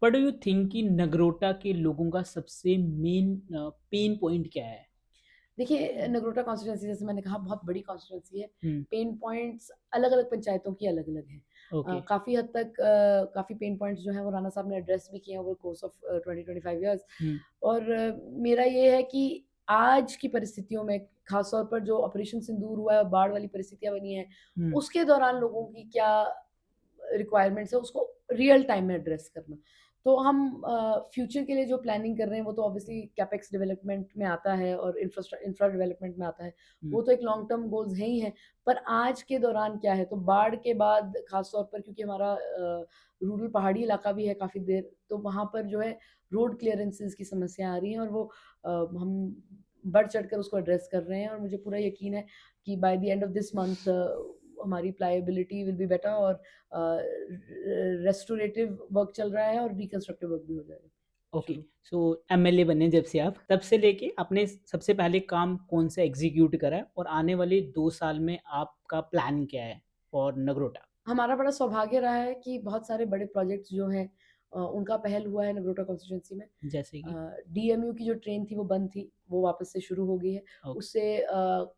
What do you think कि नगरोटा के लोगों का सबसे मेन पेन पॉइंट क्या है? देखिए, नगरोटा कॉन्स्टिट्यूंसी जैसे मैंने कहा बहुत बड़ी कॉन्स्टिट्यूंसी है। हुँ, पेन पॉइंट्स अलग-अलग पंचायतों की अलग-अलग हैं। ओके। काफ़ी हद तक काफ़ी पेन पॉइंट्स जो हैं वो राणा साहब ने एड्रेस भी किए हैं ओवर कोर्स ऑफ 20-25 इयर्स। हुँ, और मेरा ये है कि आज की परिस्थितियों में ख़ास तौर पर जो ऑपरेशन सिंदूर हुआ है और बाढ़ वाली परिस्थितियाँ बनी हैं, हुँ, उसके दौरान लोगों की क्या रिक्वायरमेंट्स है उसको रियल टाइम में एड्रेस करना। तो हम फ्यूचर के लिए जो प्लानिंग कर रहे हैं वो तो ऑब्वियसली कैपेक्स डेवलपमेंट में आता है और इंफ्रा डेवलपमेंट में आता है। हुँ, वो तो एक लॉन्ग टर्म गोल्स हैं ही हैं। पर आज के दौरान क्या है, तो बाढ़ के बाद खास तौर पर क्योंकि हमारा रूरल पहाड़ी इलाका भी है काफ़ी देर, तो वहाँ पर जो है रोड क्लियरेंसेस की समस्या आ रही है और वो हम बढ़ चढ़कर उसको एड्रेस कर रहे हैं और मुझे पूरा यकीन है कि by the end of this month हमारी प्लायबिलिटी विल बी बेटर और रेस्टोरेटिव वर्क चल रहा है और रिकंस्ट्रक्टिव वर्क भी हो जाएगा ओके। शुरू। सो एमएलए बने जब से आप, तब से लेके आपने सबसे पहले काम कौन-सा एग्ज़ीक्यूट करा है और आने वाले 2 साल में आपका प्लान क्या है फॉर नगरोटा? हमारा बड़ा सौभाग्य रहा है कि बहुत सारे बड़े प्रोजेक्ट्स जो हैं उनका पहल हुआ है नगरोटा कॉन्स्टिट्यूंसी में। जैसे कि? डीएमयू की जो ट्रेन थी वो बंद थी, वो वापस से शुरू हो गई है। ओके। उससे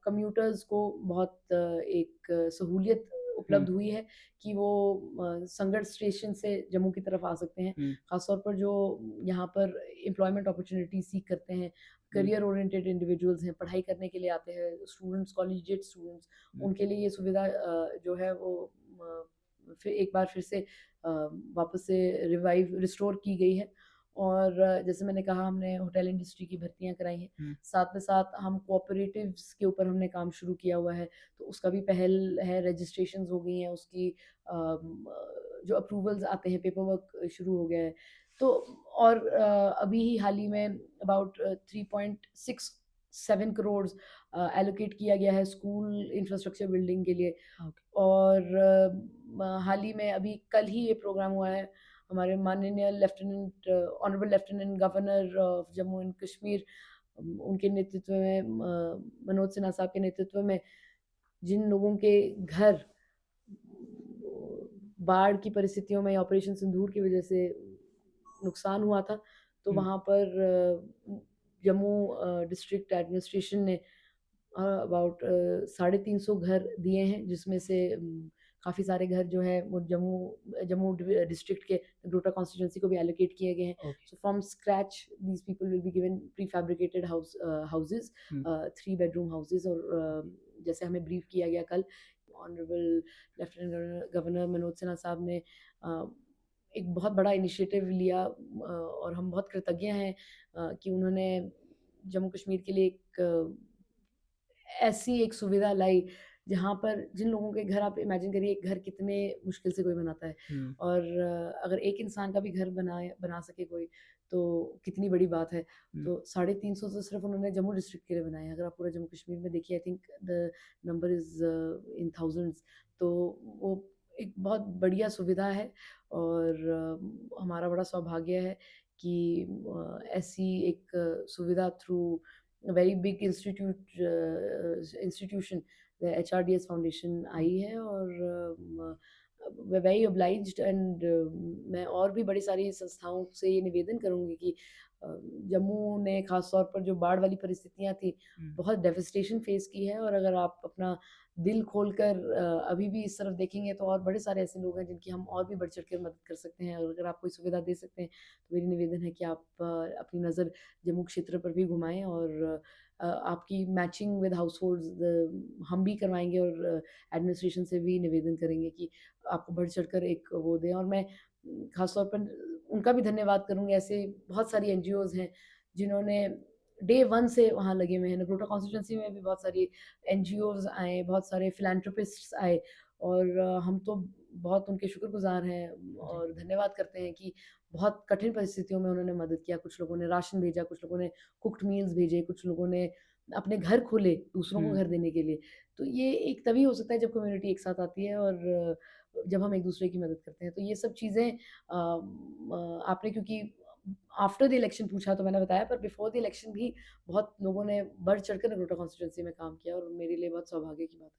कम्यूटर्स को बहुत एक सहूलियत हुँ, उपलब्ध हुई है कि वो संगड़ स्टेशन से जम्मू की तरफ आ सकते हैं। हुँ, ख़ास तौर पर जो यहाँ पर एम्प्लॉयमेंट अपॉर्च्युनिटी सीक करते हैं, हुँ, करियर ओरिएंटेड इंडिविजुअल्स हैं, पढ़ाई करने के लिए आते हैं, स्टूडेंट्स, कॉलेजिएट स्टूडेंट्स, हुँ, उनके लिए ये सुविधा जो है वो फिर एक बार फिर से वापस से रिस्टोर की गई है। और जैसे मैंने कहा हमने होटल इंडस्ट्री की भर्तियाँ कराई हैं। हुँ, साथ में साथ हम कोऑपरेटिव्स के ऊपर हमने काम शुरू किया हुआ है, तो उसका भी पहल है, रजिस्ट्रेशंस हो गई हैं, उसकी जो अप्रूवल्स आते हैं, पेपर वर्क शुरू हो गया है। तो और अभी ही हाल ही में अबाउट 3.67 करोड़ एलोकेट किया गया है स्कूल इंफ्रास्ट्रक्चर बिल्डिंग के लिए। ओके। और हाल ही में अभी कल ही ये प्रोग्राम हुआ है, हमारे माननीय lieutenant honourable lieutenant governor of Jammu and Kashmir उनके नेतृत्व में मनोज सिन्हा साहब के नेतृत्व में जिन लोगों के घर बाढ़ की परिस्थितियों में या ऑपरेशन सिंदूर की वजह से नुकसान हुआ था, तो हुँ, वहाँ पर जम्मू डिस्ट्रिक्ट एडमिनिस्ट्रेशन ने अबाउट 350 घर दिए हैं, जिसमें से काफ़ी सारे घर जो है वो जम्मू डिस्ट्रिक्ट के नगरोटा कॉन्स्टिट्यूंसी को भी एलोकेट किए गए हैं। Okay. So from scratch these people will be given prefabricated houses, hmm, 3 bedroom houses. और जैसे हमें ब्रीफ किया गया कल, honourable lieutenant governor Manoj Sinha साहब ने एक बहुत बड़ा इनिशिएटिव लिया और हम बहुत कृतज्ञ हैं कि उन्होंने जम्मू कश्मीर के लिए एक ऐसी एक सुविधा लाई, जहाँ पर जिन लोगों के घर, आप इमेजिन करिए एक घर कितने मुश्किल से कोई बनाता है। हुँ, और अगर एक इंसान का भी घर बना सके कोई, तो कितनी बड़ी बात है। हुँ, तो 350 तो सिर्फ़ उन्होंने जम्मू डिस्ट्रिक्ट के लिए बनाए हैं। अगर आप पूरे जम्मू कश्मीर में देखिए, I think the number is in thousands. तो वो एक बहुत बढ़िया सुविधा है और हमारा बड़ा सौभाग्य है कि ऐसी एक सुविधा through very big institution HRDS foundation आई है। और वेरी ओब्लाइज्ड एंड मैं और भी बड़ी सारी संस्थाओं से ये निवेदन करूंगी कि अ, जम्मू ने खास तौर पर जो बाढ़ वाली परिस्थितियां थी, हुँ, बहुत डेविस्टेशन फेस की है। और अगर आप अपना दिल खोलकर अभी भी इस तरफ देखेंगे, तो और बड़े सारे ऐसे लोग हैं जिनकी हम और भी बढ़ चढ़ कर मदद कर सकते हैं। और अगर आप कोई सुविधा दे सकते हैं, तो मेरी निवेदन है कि आप अपनी नज़र जम्मू क्षेत्र पर भी घुमाएँ। और आपकी मैचिंग विद हाउसहोल्ड्स हम भी करवाएँगे और एडमिनिस्ट्रेशन से भी निवेदन करेंगे कि आपको बढ़ चढ़कर एक वो दें। और मैं ख़ास तौर पर उनका भी धन्यवाद करूँगी, ऐसे बहुत सारी एनजीओज़ हैं जिन्होंने डे 1 से वहाँ लगे हुए हैं। नगरोटा कॉन्स्टिट्यूएंसी में भी बहुत सारी एनजीओज़ आए, बहुत सारे फिलैंथ्रोपिस्ट्स आए और हम तो बहुत उनके शुक्रगुज़ार हैं जी, और धन्यवाद करते हैं कि बहुत कठिन परिस्थितियों में उन्होंने मदद किया। कुछ लोगों ने राशन भेजा, कुछ लोगों ने कुक्ड मील्स भेजे, कुछ लोगों ने अपने घर खोले दूसरों को हुँ, घर देने के लिए। तो ये एक तभी हो सकता है जब कम्युनिटी एक साथ आती है और जब हम एक-दूसरे की मदद करते हैं। तो ये सब चीज़ें आपने क्योंकि आफ्टर द इलेक्शन पूछा तो मैंने बताया, पर बिफोर द इलेक्शन भी बहुत लोगों ने बढ़ चढ़कर नगरोटा कॉन्स्टिट्यूएंसी में काम किया और मेरे लिए बहुत सौभाग्य की बात है।